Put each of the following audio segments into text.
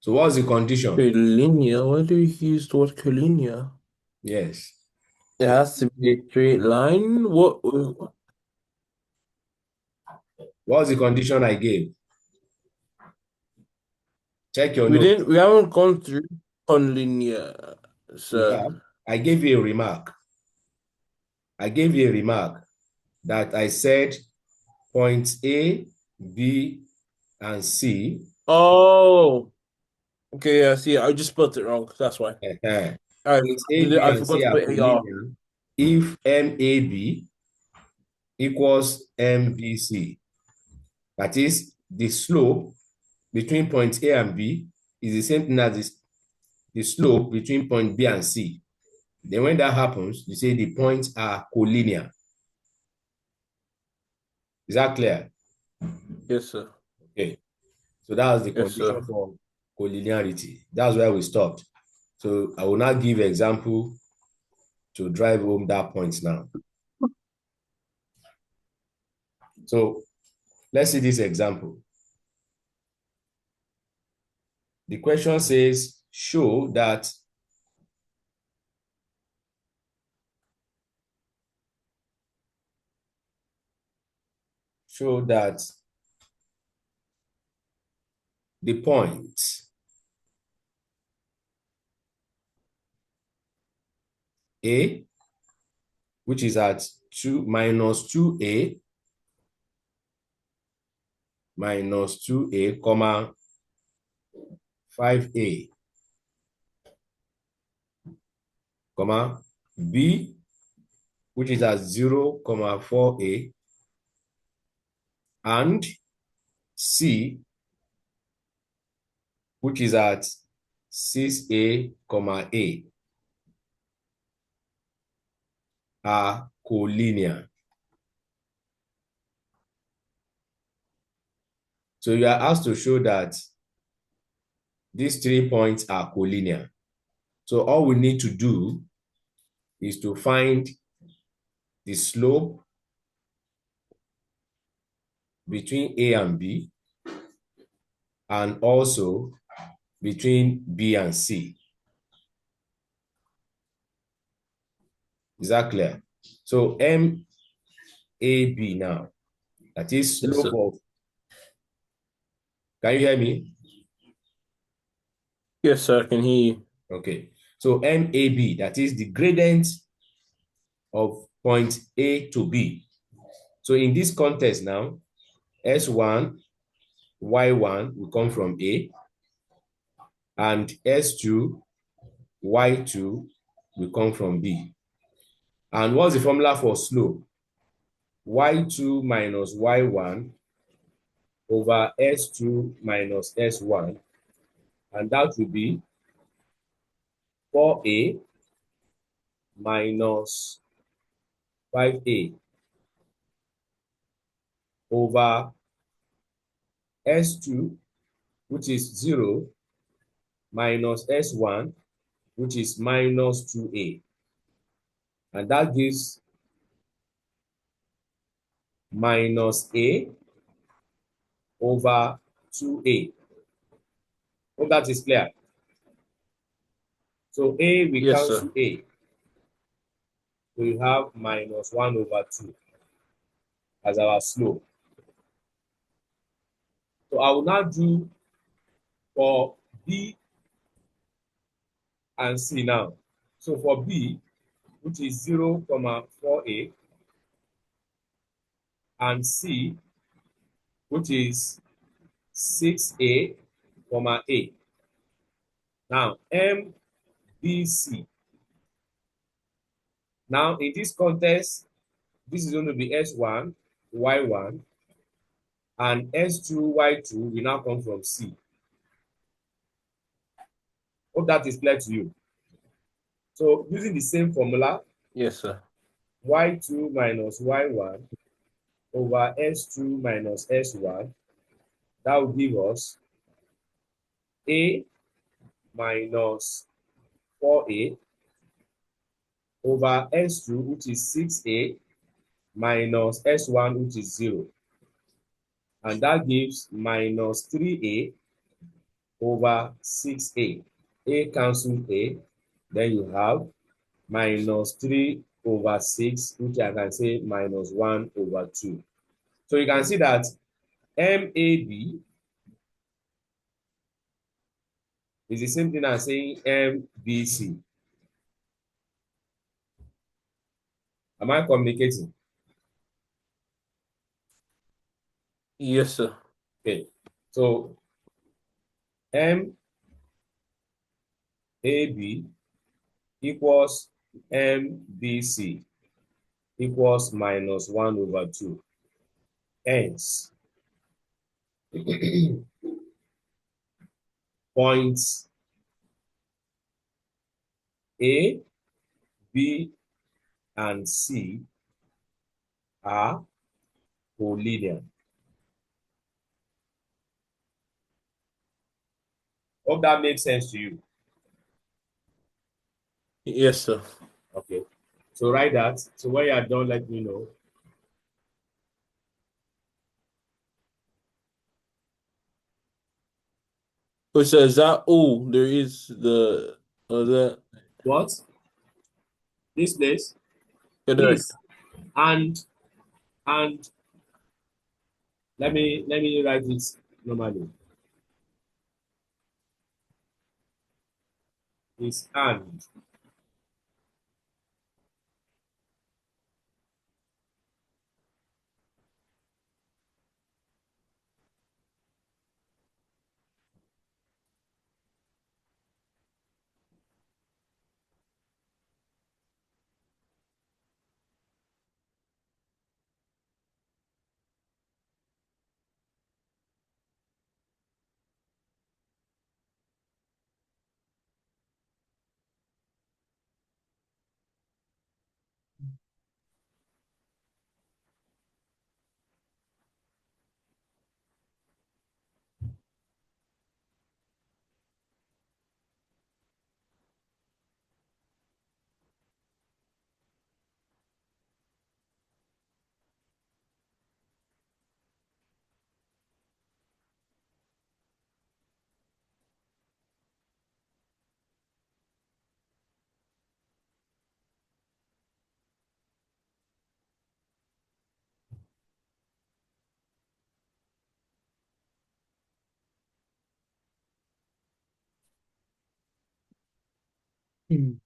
So what's the condition? Collinear? Why do you use the word collinear? Yes. It So has to be a straight line. What? what's the condition I gave? Check your We notes. didn't. We haven't gone through collinear, We sir. have. I gave you a remark. I gave you a remark that I said points A, B, and C. Oh, okay. Yeah, see, I just spelled it wrong. That's why. I Points A, B, I and forgot C to are put AR. collinear if MAB equals MBC. That is, the slope between point A and B is the same thing as the slope between point B and C. Then when that happens, you say the points are collinear. Is that clear? Yes, sir. Okay. So that was the Yes, condition sir. for collinearity. That's where we stopped. So I will now give example to drive home that point now. So let's see this example. The question says, show that the point A, which is at 2 minus 2A minus 2A, comma 5A, comma B, which is at 0, comma 4A, and C, which is at 6A, comma A, are collinear. So you are asked to show that these 3 points are collinear. So all we need to do is to find the slope between A and B, and also between B and C. Is that clear? So MAB now, that is Yes, slope sir. of, can you hear me? Yes, sir. I can hear you. Okay. So MAB, that is the gradient of point A to B. So in this context now, S1, Y1 will come from A, and S2, Y2 will come from B. And what's the formula for slope? Y2 minus Y1 over S2 minus S1, and that will be 4A minus 5A over S2, which is 0, minus S1, which is minus 2A. And that gives minus A over 2A. Hope that is clear. So A, we Yes, sir. cancel A. We have minus 1 over 2 as our slope. So I will now do for B and C now. So for B, which is 0, 4A, and C, which is 6A, A. Now, MBC. Now, in this context, this is going to be S1, Y1, and S2, Y2 will now come from C. Hope that is clear to you. So, using the same formula, Yes, sir. Y2 minus Y1 over S2 minus S1, that will give us A minus 4A over S2, which is 6A, minus S1, which is 0. And that gives minus 3A over 6a. A cancel A, then you have minus 3 over 6, which I can say minus 1 over 2. So you can see that MAB is the same thing as saying MBC. Am I communicating? Yes, sir. Okay. So MAB equals MBC equals minus 1 over 2. Hence, points A, B, and C are collinear. Hope that makes sense to you. Yes, sir. Okay. So write that. So when you are done, let me know. So it says that all there is the that What? This place? correct. This and let me write it normally. Is and. Hmm.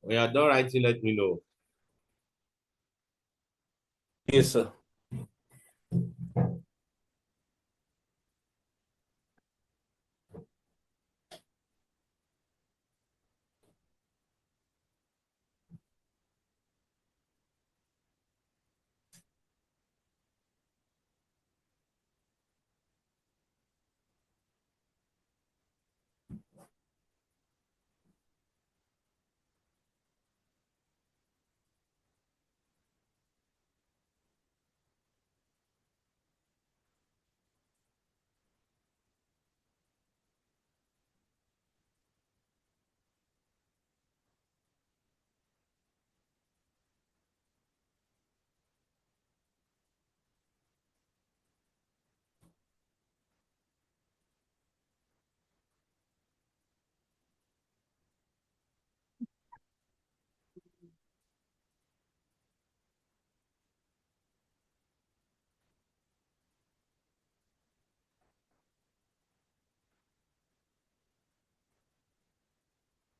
When you are done writing, let me know. Yes, sir.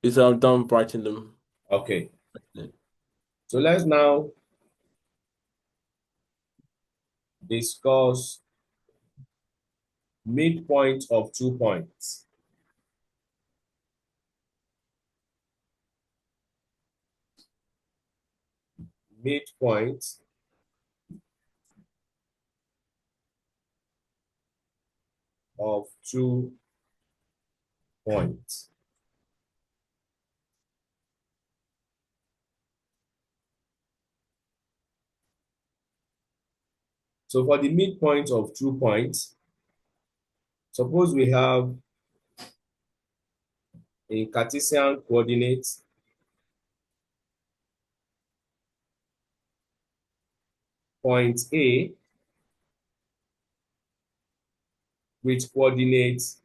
Yes, sir, I'm done writing them. Okay. So let's now discuss midpoint of 2 points. Midpoint of 2 points. So for the midpoint of 2 points, suppose we have a Cartesian coordinate point A with coordinates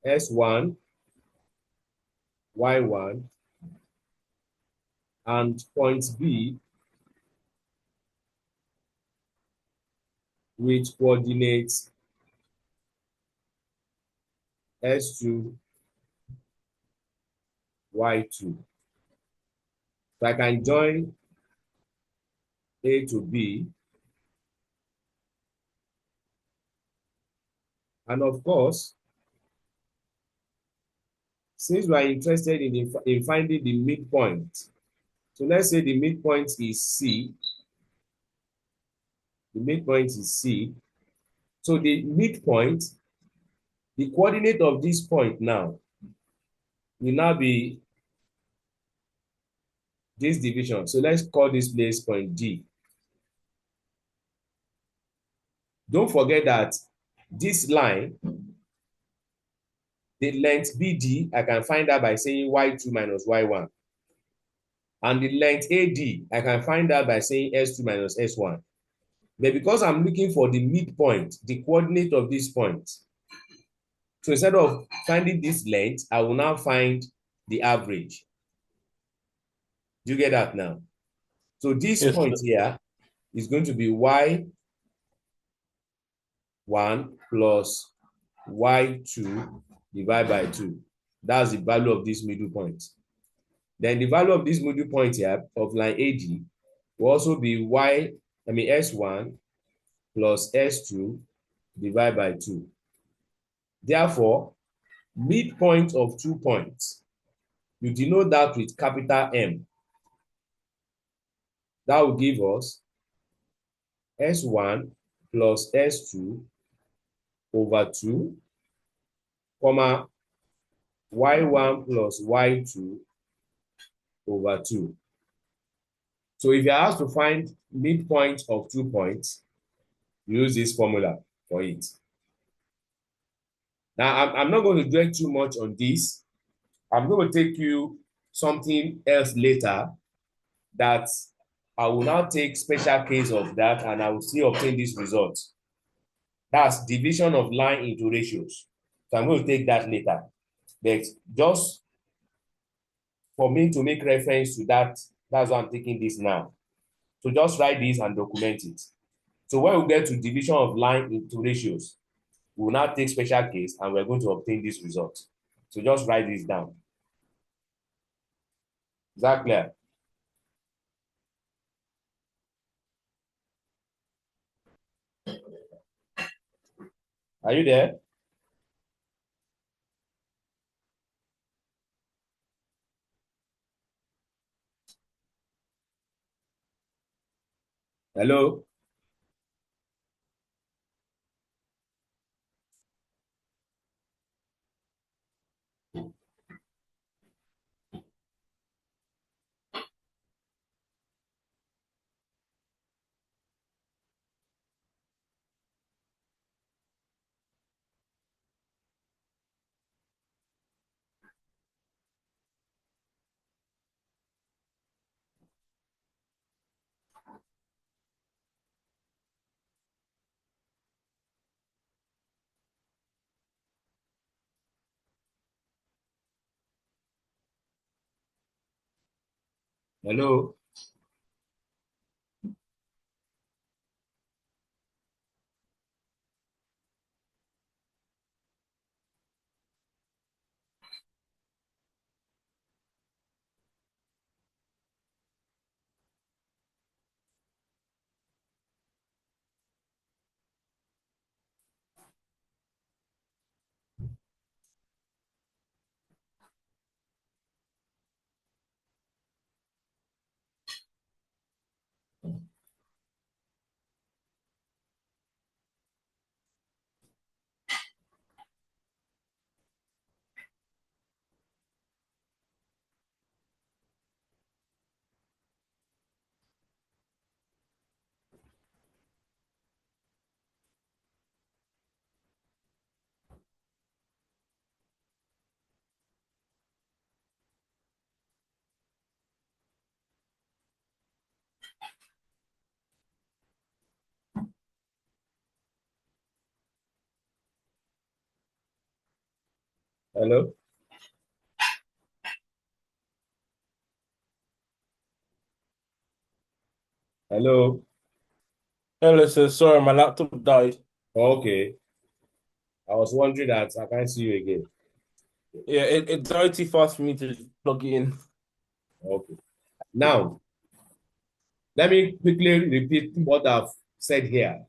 S1, Y1, and point B with coordinates S2, Y2. So I can join A to B, and of course, since we are interested in finding the midpoint, so let's say the midpoint is C. The midpoint is C. So the midpoint, the coordinate of this point now will now be this division. So let's call this place point D. Don't forget that this line, the length BD, I can find that by saying Y2 minus Y1. And the length AD, I can find that by saying S2 minus S1. But because I'm looking for the midpoint, the coordinate of this point, so instead of finding this length, I will now find the average. Do you get that now? So this Yes, point sir. here is going to be Y1 plus Y2 divided by 2. That's the value of this middle point. Then the value of this middle point here of line AD will also be S1 plus S2 divided by 2. Therefore, midpoint of 2 points, you denote that with capital M. That will give us S1 plus S2 over 2, comma, Y1 plus Y2 over 2. So if you're asked to find midpoint of 2 points, use this formula for it. Now, I'm not going to dwell too much on this. I'm going to take you something else later that I will now take special case of that and I will still obtain this result. That's division of line into ratios. So I'm going to take that later. But just for me to make reference to that, that's why I'm taking this now. So just write this and document it. So when we get to division of line into ratios, we will now take special case and we're going to obtain this result. So just write this down. Is that clear? Are you there? Hello? Hello? Hello? Hello? Hello, sir. Sorry, my laptop died. Okay. I was wondering that I can't see you again. Yeah, it died too fast for me to plug it in. Okay. Now, let me quickly repeat what I've said here.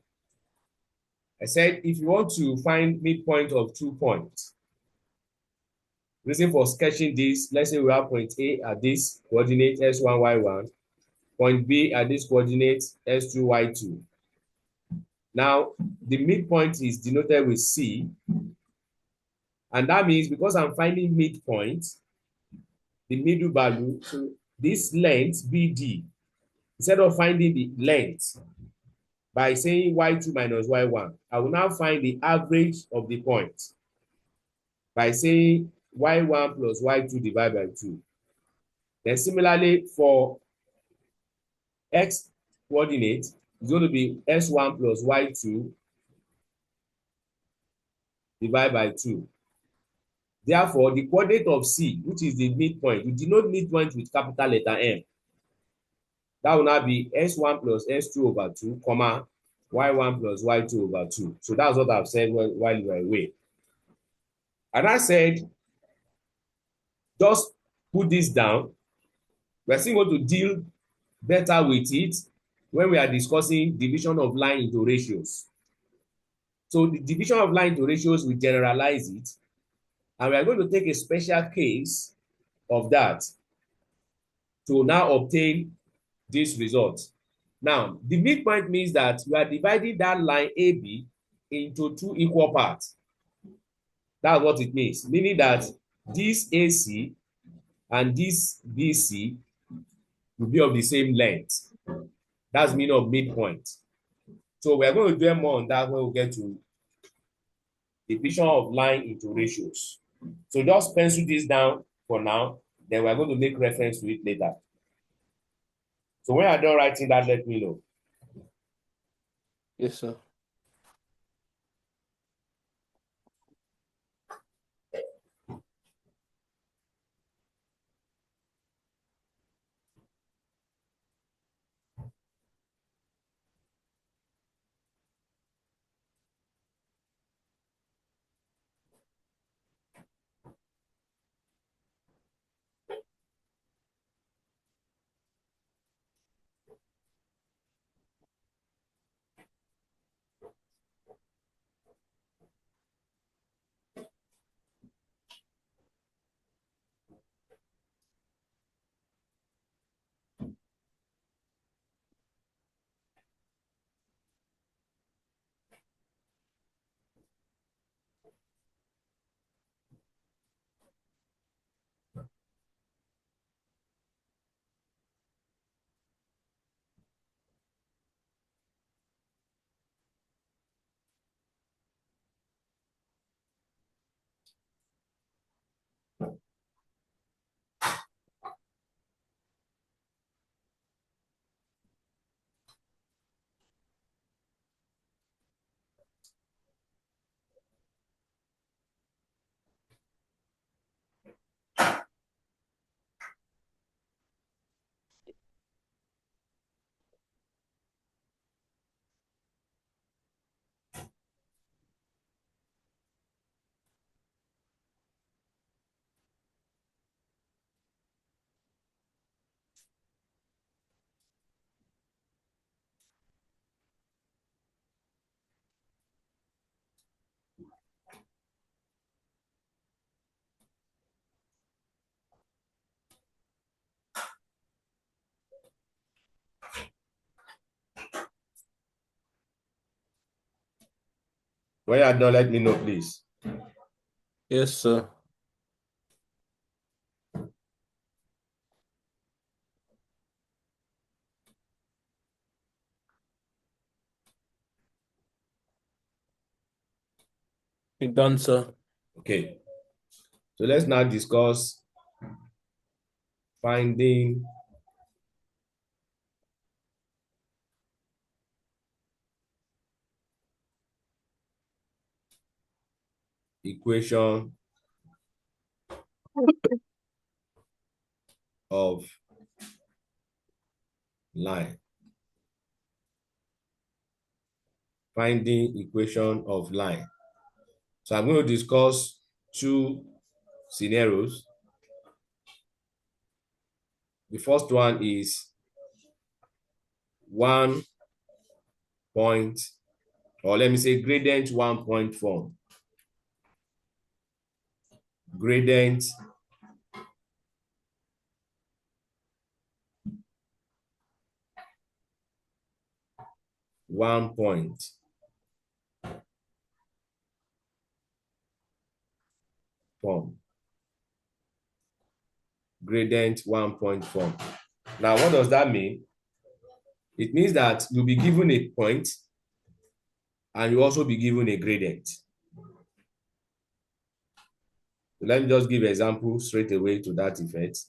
I said if you want to find midpoint of 2 points, reason for sketching this, let's say we have point A at this coordinate s1, y1, point B at this coordinate s2, y2. Now, the midpoint is denoted with C, and that means because I'm finding midpoint, the middle value, so this length BD, instead of finding the length by saying y2 minus y1, I will now find the average of the point by saying y1 plus y2 divided by 2. Then similarly for x coordinate, it's going to be s1 plus y2 divided by 2. Therefore, the coordinate of C, which is the midpoint, we denote midpoint with capital letter M. That will now be s1 plus s2 over 2, comma, y1 plus y2 over 2. So that's what I've said while you were away. And I said, just put this down. We're still going to deal better with it when we are discussing division of line into ratios. So the division of line into ratios, we generalize it. And we are going to take a special case of that to now obtain this result. Now, the midpoint means that we are dividing that line AB into two equal parts. That's what it means, meaning that this AC and this BC will be of the same length. That's meaning of midpoint. So we're going to dwell more on that when we get to division of line into ratios. So just pencil this down for now, then we're going to make reference to it later. So when you're done writing that, let me know. Yes, sir. When you are done, let me know, please. Yes, sir. You done, sir? Okay. So let's now discuss finding equation of line. Finding equation of line. So I'm going to discuss two scenarios. The first one is 1 point, or let me say gradient 1 point form. Gradient 1 point form. Gradient 1 point form. Now, what does that mean? It means that you'll be given a point and you also be given a gradient. So let me just give an example straight away to that effect.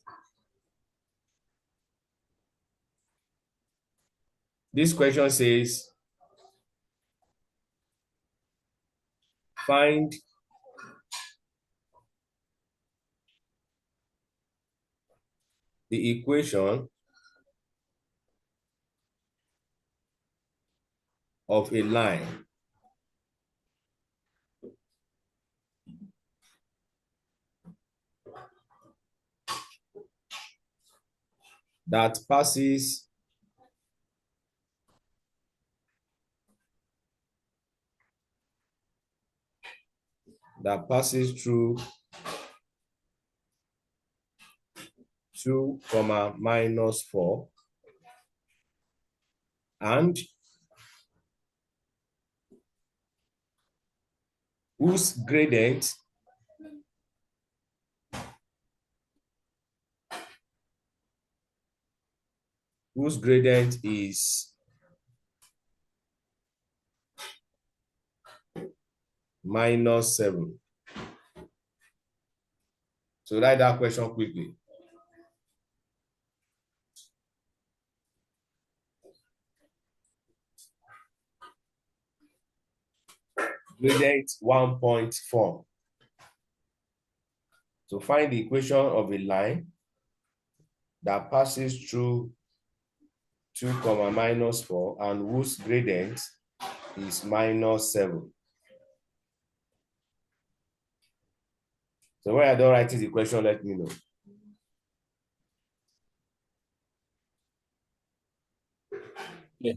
This question says, find the equation of a line that passes through 2, -4 and whose gradient is -7. So write that question quickly. Gradient 1 point form. So find the equation of a line that passes through 2, -4 and whose gradient is -7. So when I don't write the question, let me know. Yeah.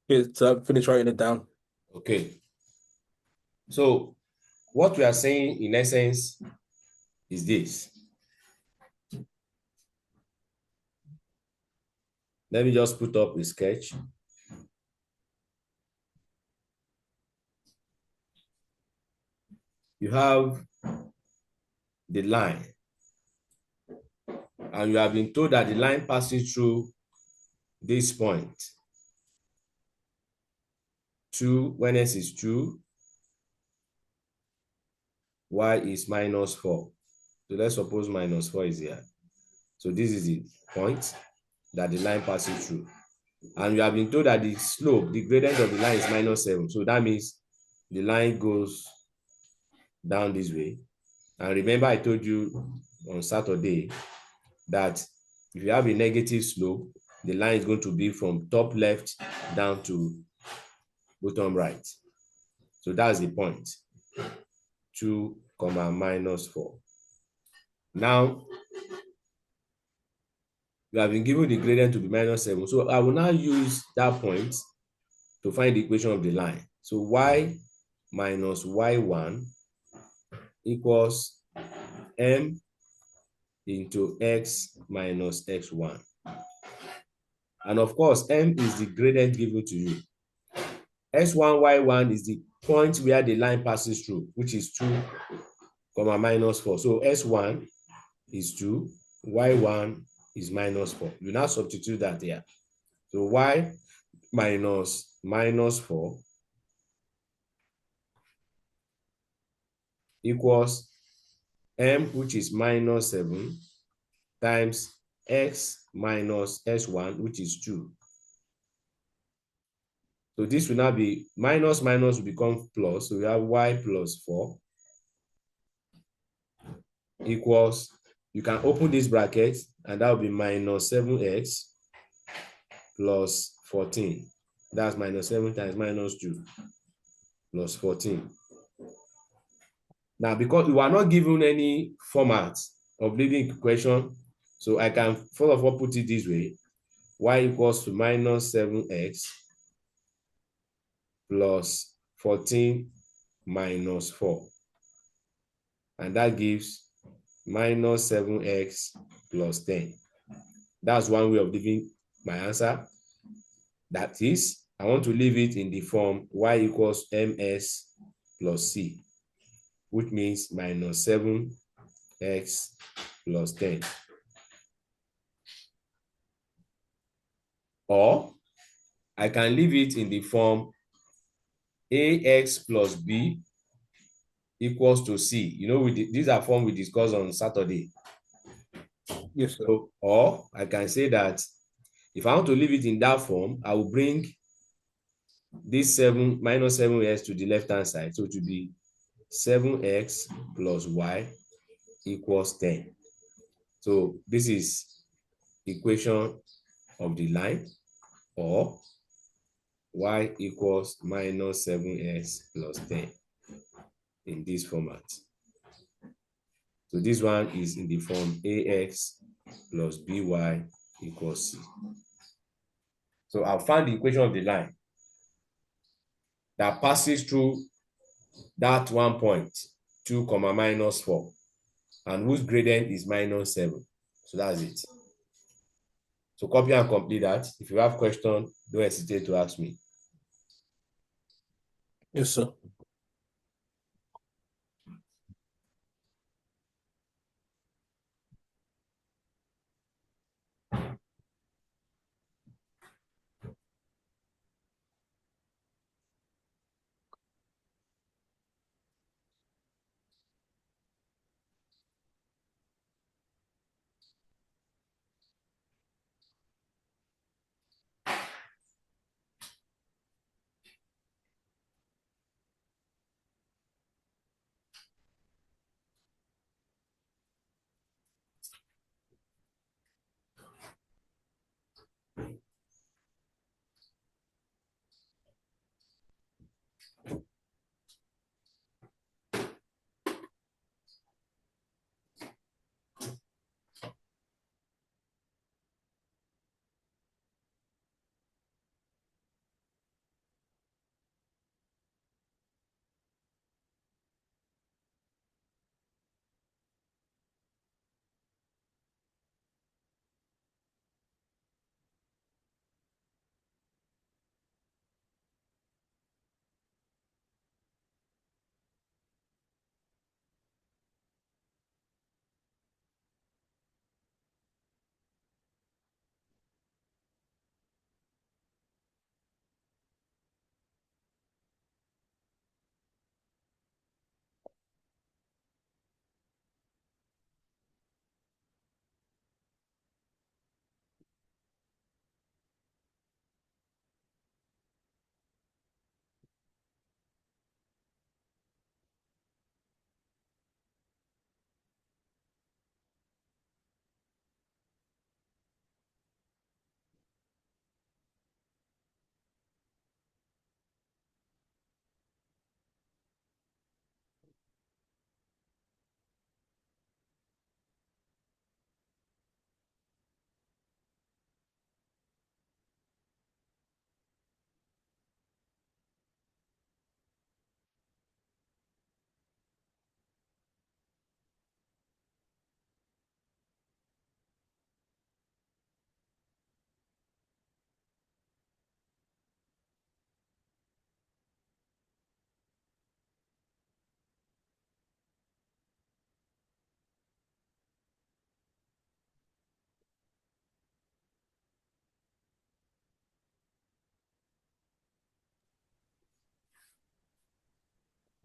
It's finish writing it down. Okay. So what we are saying in essence is this. Let me just put up a sketch. You have the line, and you have been told that the line passes through this point. 2, when x is 2, y is -4. So let's suppose -4 is here. So this is the point that the line passes through. And you have been told that the slope, the gradient of the line is -7. So that means the line goes down this way. And remember, I told you on Saturday that if you have a negative slope, the line is going to be from top left down to bottom right. So that's the point. 2, -4. Now, you have been given the gradient to be -7. So I will now use that point to find the equation of the line. So y minus y1 equals m into x minus x1. And of course, m is the gradient given to you. S1, Y1 is the point where the line passes through, which is 2, -4. So S1 is 2, Y1 is -4. You now substitute that here. So Y minus -4 equals M, which is -7, times X minus S1, which is 2. So this will now be minus will become plus. So we have Y plus 4 equals, you can open this bracket, and that will be -7x plus 14. That's -7 times -2 plus 14. Now, because we are not given any format of leading equation, so I can first of all put it this way: y equals to -7x plus 14 minus 4. And that gives -7x plus 10. That's one way of giving my answer. That is, I want to leave it in the form y equals ms plus c, which means -7x plus 10. Or I can leave it in the form ax plus b equals to c. You know, these are forms we discussed on Saturday. Yes, sir. So, or I can say that if I want to leave it in that form, I will bring this -7x to the left-hand side. So to be 7x plus y equals 10. So this is equation of the line, or y equals -7x plus 10 in this format. So this one is in the form ax plus by equals c. So I'll find the equation of the line that passes through that one point, 2, -4, and whose gradient is -7. So that's it. So copy and complete that. If you have questions, don't hesitate to ask me. Yes, sir.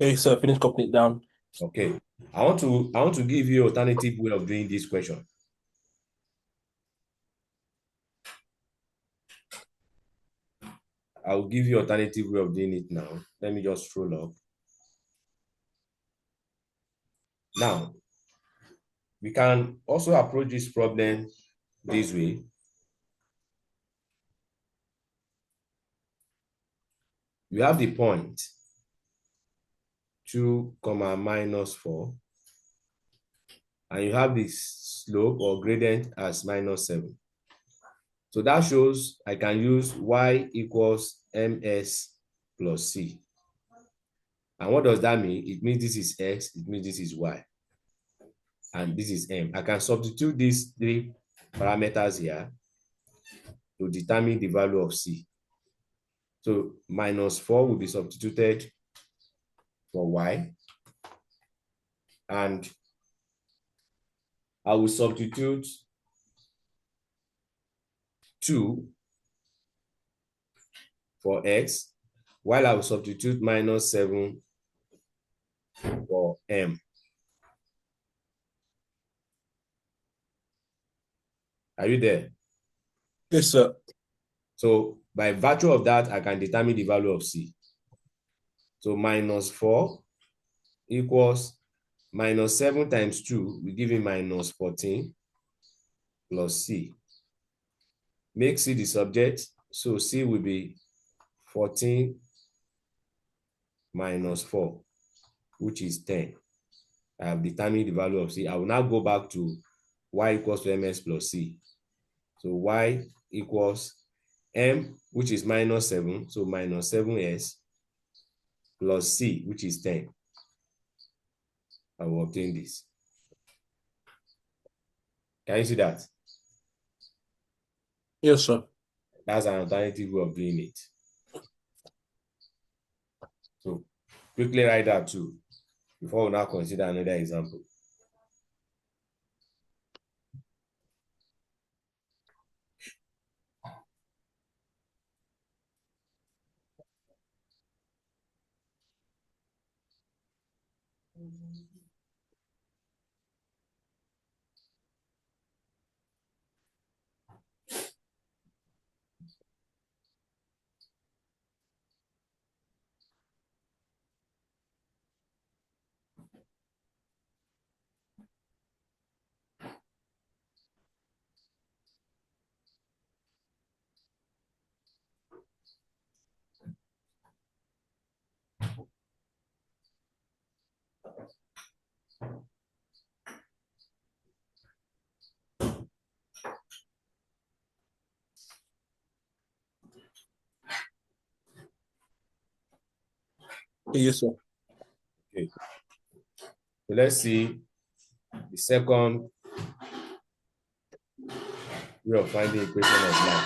Okay, so finish copying it down. Okay. I want to give you alternative way of doing this question. I'll give you alternative way of doing it now. Let me just scroll up. Now, we can also approach this problem this way. You have the point 2, minus 4, and you have the slope or gradient as minus 7. So that shows I can use y equals ms plus c. And what does that mean? It means this is x, it means this is y, and this is m. I can substitute these 3 parameters here to determine the value of c. So minus 4 will be substituted for y, and I will substitute 2 for x, while I will substitute minus 7 for m. Are you there? Yes, sir. So by virtue of that, I can determine the value of c. So minus 4 equals minus 7 times 2, we give me minus 14 plus c. Make c the subject, so c will be 14 minus 4, which is 10. I have determined the value of c. I will now go back to y equals to ms plus c. So y equals m, which is minus 7, so minus 7s plus c, which is 10. I will obtain this. Can you see that? Yes, sir. That's an alternative way of doing it. So quickly write that too, before we now consider another example. Yes, sir. Okay. So let's see the second way of finding equation of line.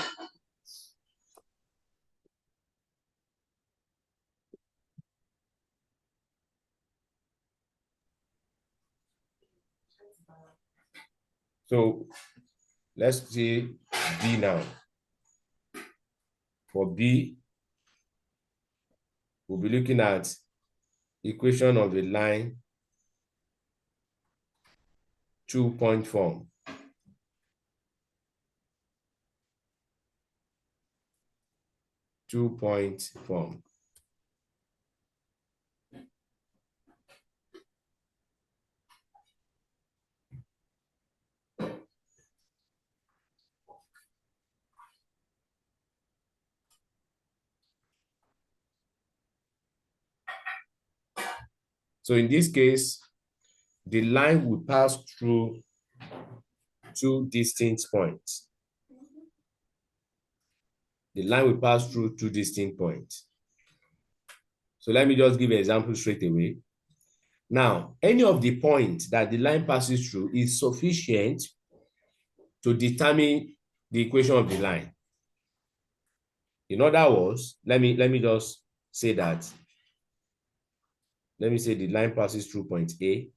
So let's see B now. For B, we'll be looking at equation of a line 2-point form. Two-point form. So in this case, the line will pass through 2 distinct points. The line will pass through 2 distinct points. So let me just give an example straight away. Now, any of the points that the line passes through is sufficient to determine the equation of the line. In other words, let me just say that. Let me say the line passes through point A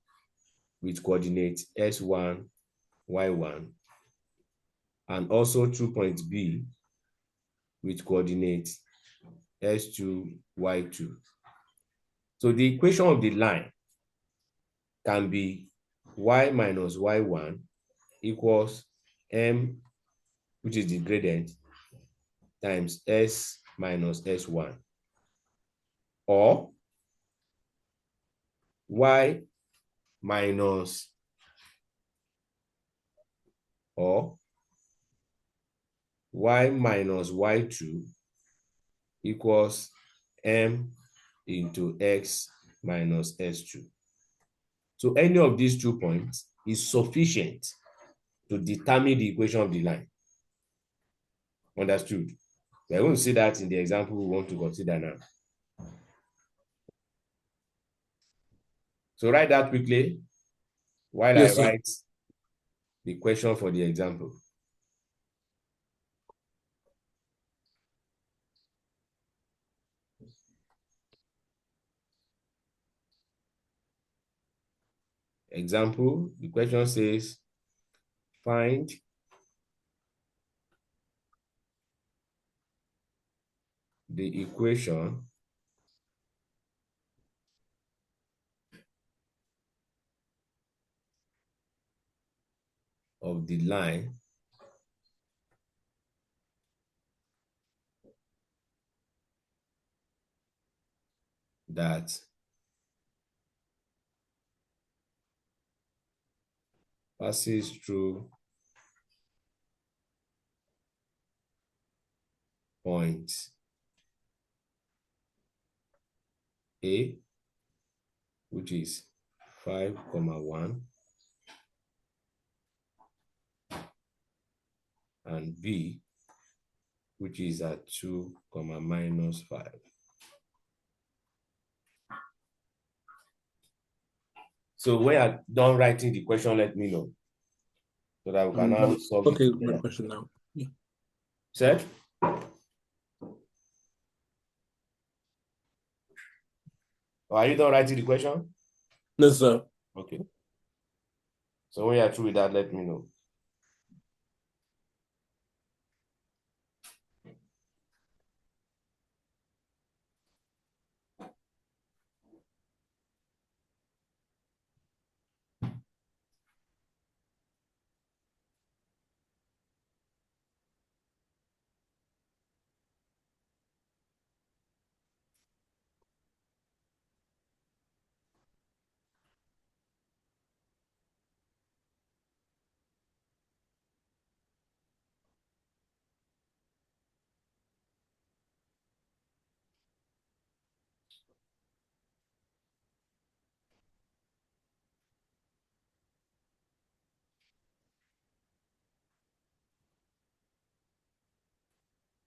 with coordinates S1, Y1, and also through point B with coordinates S2, Y2. So the equation of the line can be y minus y1 equals m, which is the gradient, times s minus s1, or y minus, or y minus y2 equals m into x minus s2. So any of these 2 points is sufficient to determine the equation of the line. Understood? We're going to see that in the example we want to consider now. So write that quickly while Yes, I sir. write the question for the example. Example, the question says, find the equation of the line that passes through point A, which is 5, 1, and B, which is at 2, minus 5. So when you're done writing the question, let me know so that we can now solve it Okay, my together. question now. Yeah. Set? Or are you done writing the question? No, sir. Okay. So when you're through with that, let me know.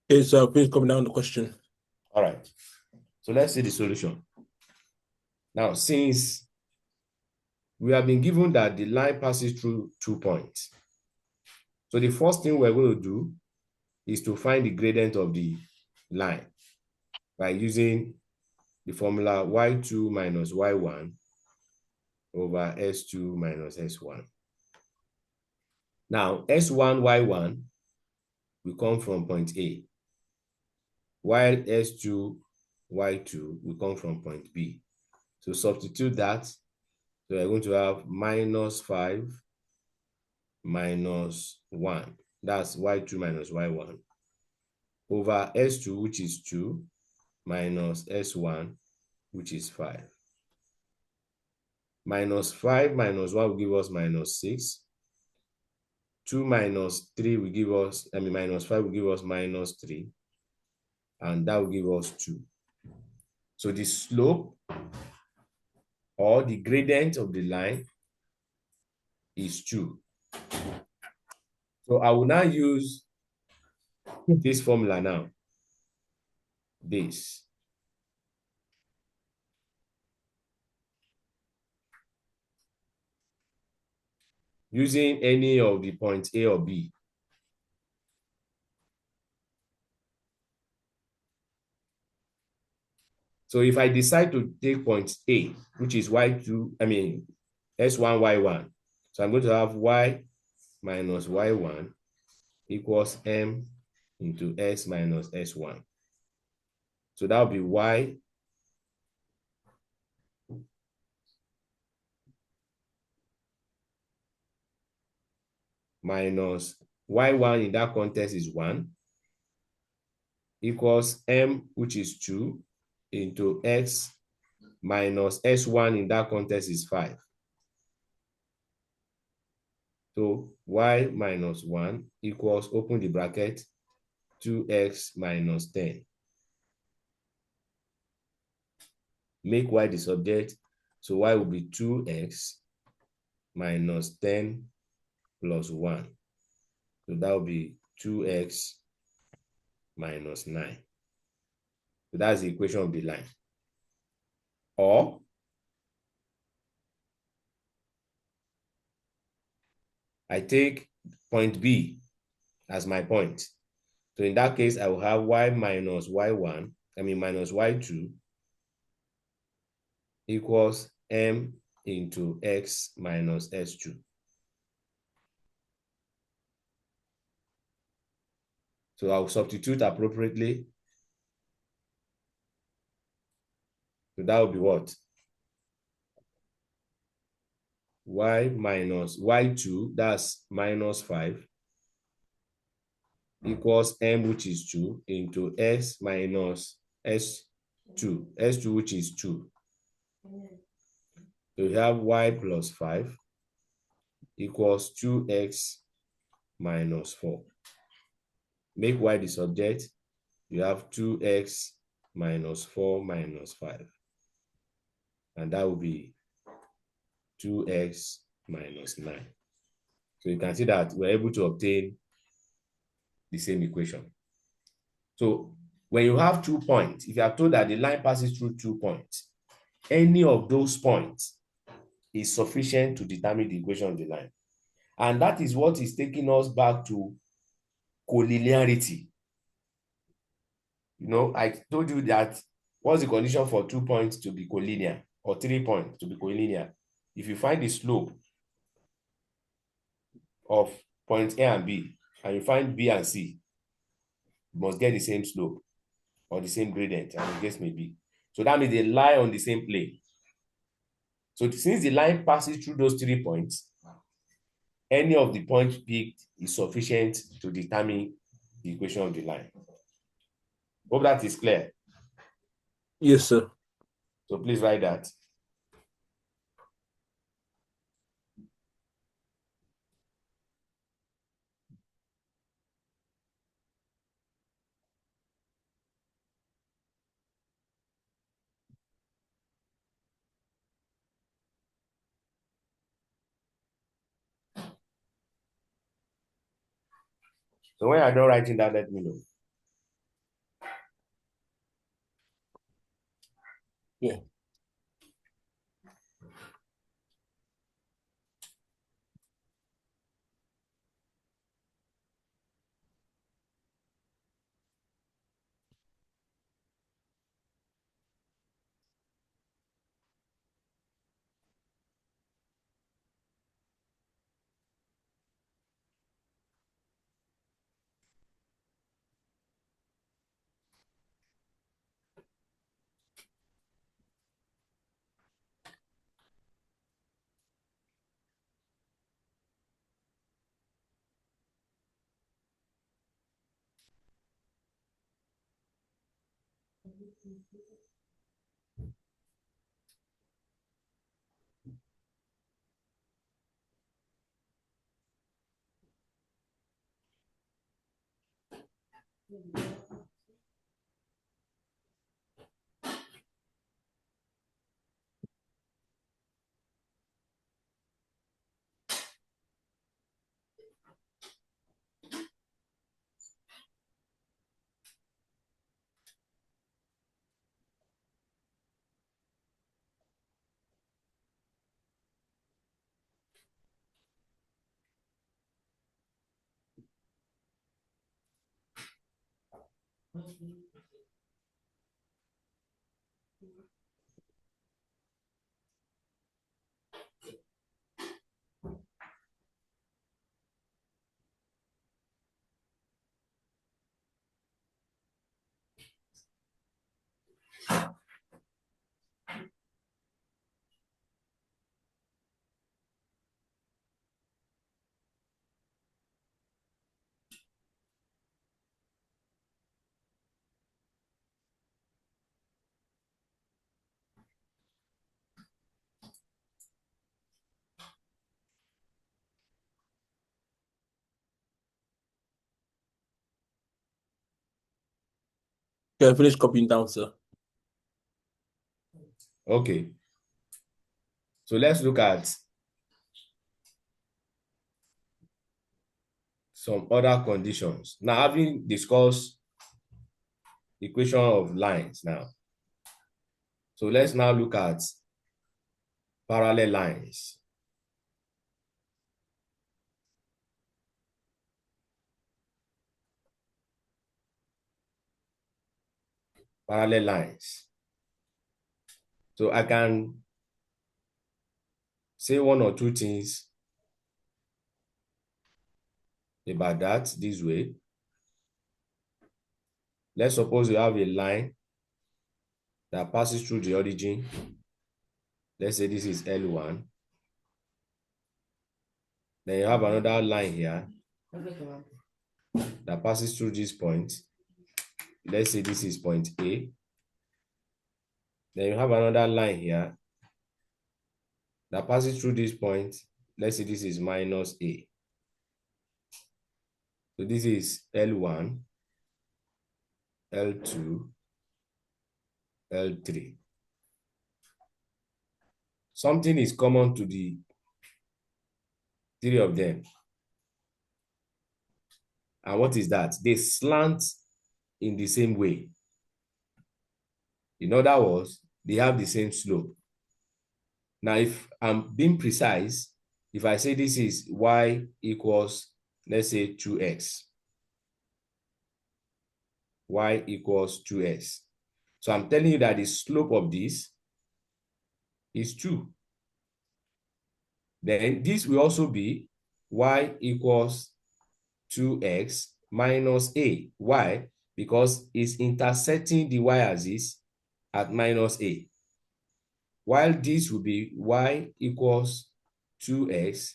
Okay, so please come down the question. All right. So let's see the solution. Now, since we have been given that the line passes through 2 points, so the first thing we're going to do is to find the gradient of the line by using the formula y2 minus y1 over s2 minus s1. Now, s1, y1 will come from point A, while s2, y2 will come from point B. So substitute that. So we're going to have minus 5 minus 1. That's y2 minus y1 over s2, which is 2, minus s1, which is 5. Minus 5 minus 1 will give us minus 6. 2 minus 3 will give us, minus 5 will give us minus 3. And that will give us 2. So the slope or the gradient of the line is 2. So I will now use this formula now. This. Using any of the points A or B. So if I decide to take point A, which is y2, s1, y1. So I'm going to have y minus y1 equals m into s minus s1. So that will be y minus y1 in that context is 1 equals m, which is 2, into x minus s1 in that context is 5. So y minus 1 equals, open the bracket, 2x minus 10. Make y the subject. So y will be 2x minus 10 plus 1. So that will be 2x minus 9. So that's the equation of the line. Or I take point B as my point. So in that case, I will have y minus y1, minus y2 equals m into x minus s2. So I'll substitute appropriately. So that will be what? Y minus y2, that's minus 5, equals m, which is 2, into x minus s2, which is 2. So we have y plus 5 equals 2x minus 4. Make y the subject. You have 2x minus 4 minus 5. And that will be 2x minus 9. So you can see that we're able to obtain the same equation. So when you have 2 points, if you are told that the line passes through 2 points, any of those points is sufficient to determine the equation of the line. And that is what is taking us back to collinearity. You know, I told you that what's the condition for 2 points to be collinear or 3 points to be collinear? If you find the slope of points A and B, and you find B and C, you must get the same slope or the same gradient, and the case may be. So that means they lie on the same plane. So since the line passes through those 3 points, any of the points picked is sufficient to determine the equation of the line. Hope that is clear. Yes, sir. So please write that. So when you're done writing that, let me know. Yeah. Okay, finish copying down, sir. Okay. So let's look at some other conditions. Now, having discussed equation of lines now, so let's now look at parallel lines. Parallel lines. So I can say one or two things about that this way. Let's suppose you have a line that passes through the origin. Let's say this is L1. Then you have another line here that passes through this point. Let's say this is point A. Then you have another line here that passes through this point. Let's say this is minus A. So this is L1, L2, L3. Something is common to the three of them. And what is that? They slant in the same way. In other words, they have the same slope. Now, if I'm being precise, if I say this is y equals, let's say 2x, y equals 2x. So I'm telling you that the slope of this is 2. Then this will also be y equals 2x minus a. Why? Because it's intersecting the y-axis at minus a. While this will be y equals 2x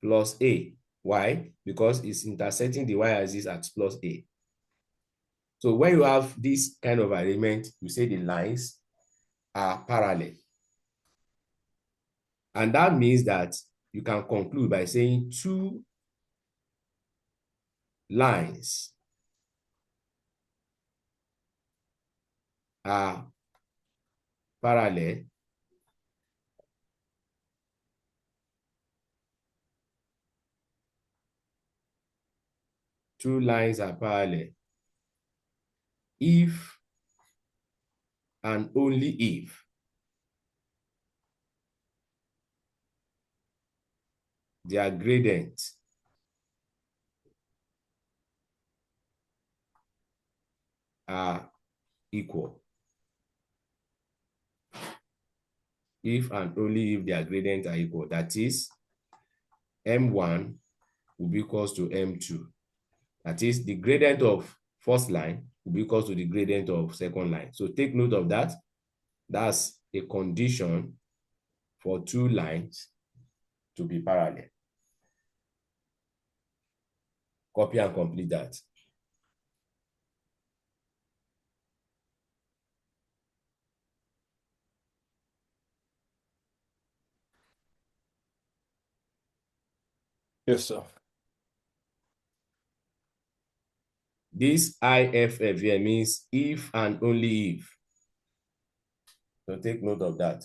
plus a. Why? Because it's intersecting the y-axis at plus a. So when you have this kind of arrangement, you say the lines are parallel. And that means that you can conclude by saying two lines are parallel if and only if their gradients are equal. If and only if their gradients are equal. That is, M1 will be equals to M2. That is, the gradient of first line will be equals to the gradient of second line. So take note of that. That's a condition for two lines to be parallel. Copy and complete that. Yes, sir. This IFF here means if and only if. So take note of that.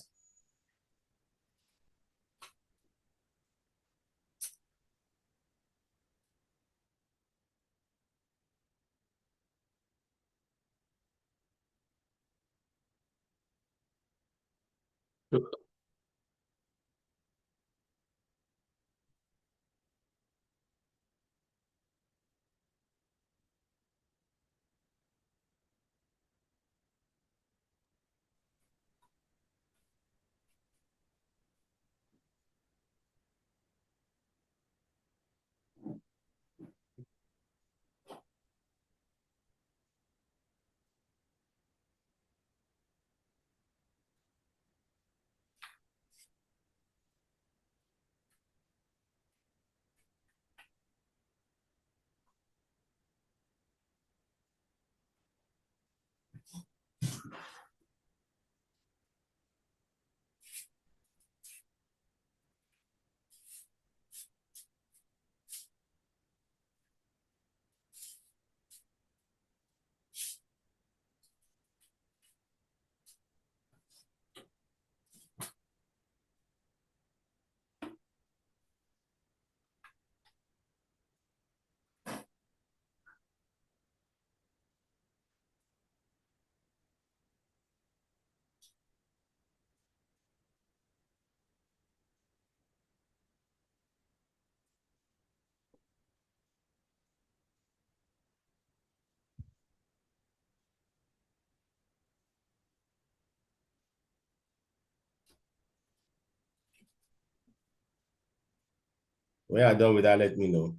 When you are done with that, let me know.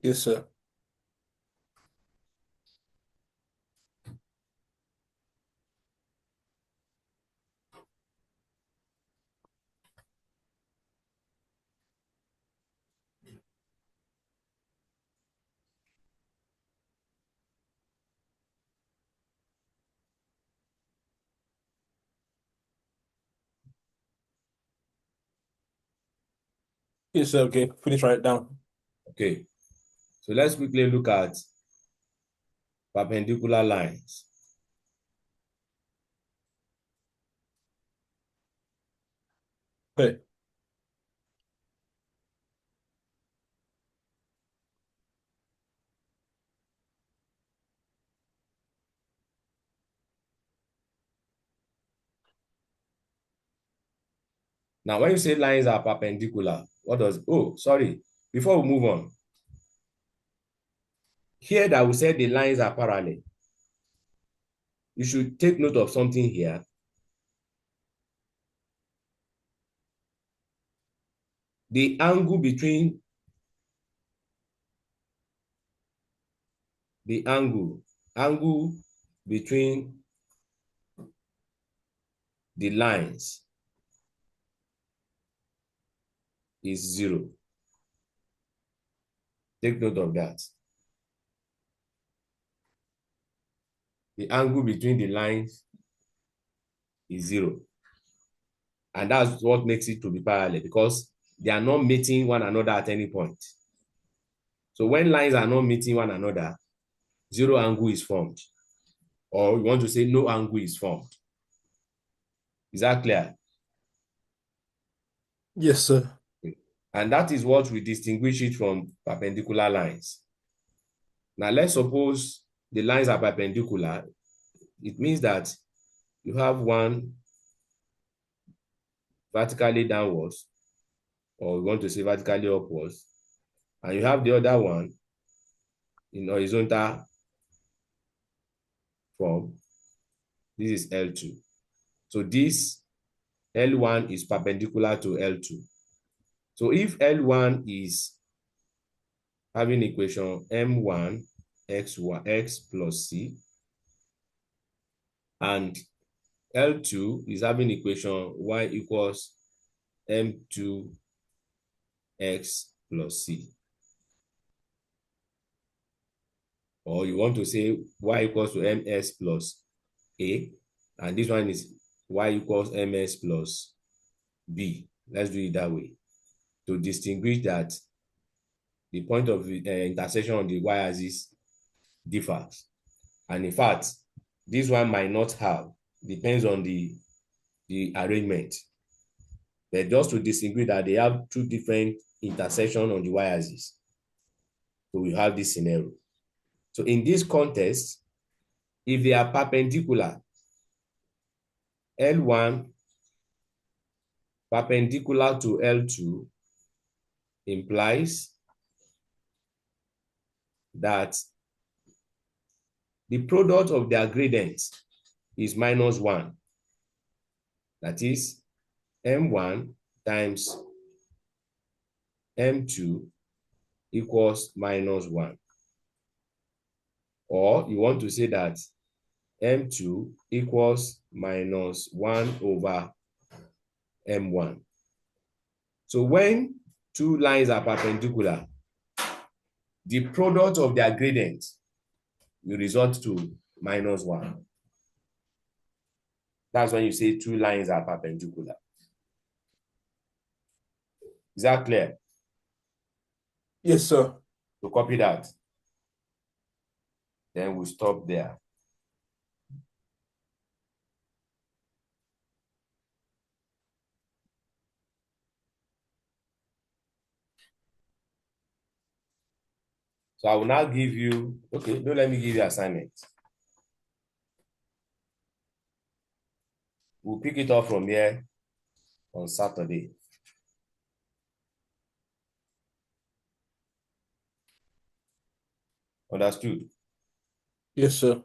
Yes, sir. Yes, sir. Okay. Finish right down. Okay. So let's quickly look at perpendicular lines. Okay. Now, when you say lines are perpendicular, what does, oh, sorry, before we move on, here that we said the lines are parallel, you should take note of something here. The angle between the angle between the lines is 0. Take note of that. The angle between the lines is 0. And that's what makes it to be parallel, because they are not meeting one another at any point. So when lines are not meeting one another, 0 angle is formed. Or you want to say no angle is formed. Is that clear? Yes, sir. And that is what we distinguish it from perpendicular lines. Now, let's suppose the lines are perpendicular. It means that you have one vertically downwards, or we want to say vertically upwards, and you have the other one in horizontal form. This is L2. So this L1 is perpendicular to L2. So if L1 is having equation M1 x plus C, and L2 is having equation y equals M2 x plus C. Or you want to say y equals to ms plus A, and this one is y equals ms plus B. Let's do it that way to distinguish that the point of intersection on the y-axis differs. And in fact, this one might not have, depends on the arrangement. But just to distinguish that they have two different intersections on the y-axis. So we have this scenario. So in this context, if they are perpendicular, L1 perpendicular to L2 implies that the product of their gradients is -1. That is M1 times M2 equals -1. Or you want to say that M2 equals -1 over M1. So when two lines are perpendicular, the product of their gradient will result to -1. That's when you say two lines are perpendicular. Is that clear? Yes, sir. So copy that. Then we'll stop there. So I will now give you, okay, don't let me give you assignment. We'll pick it up from here on Saturday. Understood? Yes, sir.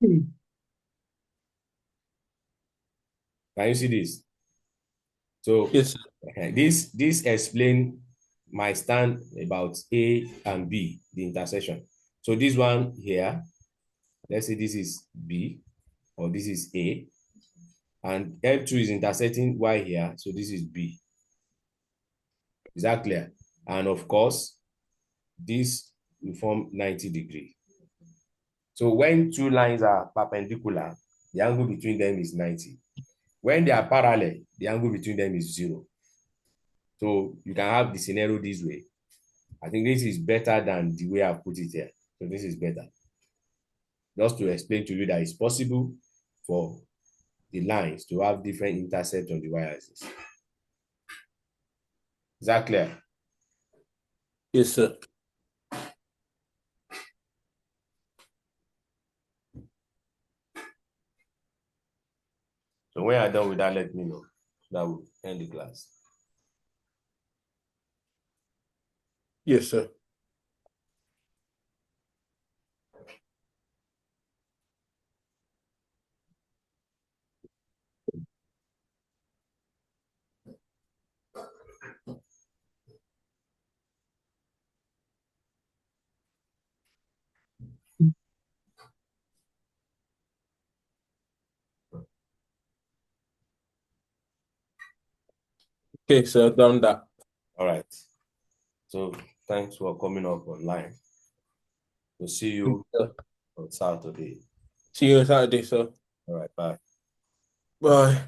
Can you see this? So Yes, sir. this explain my stand about A and B, the intersection. So this one here, let's say this is B or this is A, and F2 is intersecting Y here, so this is B. Is that clear? And of course, this will form 90 degrees. So when two lines are perpendicular, the angle between them is 90. When they are parallel, the angle between them is 0. So you can have the scenario this way. I think this is better than the way I put it here. So this is better. Just to explain to you that it's possible for the lines to have different intercepts on the y-axis. Is that clear? Yes, sir. So when you're done with that, let me know. That will end the class. Yes, sir. Okay, sir. Done that. All right. So thanks for coming up online. We'll see you Yeah. on Saturday. See you Saturday, sir. All right, bye. Bye.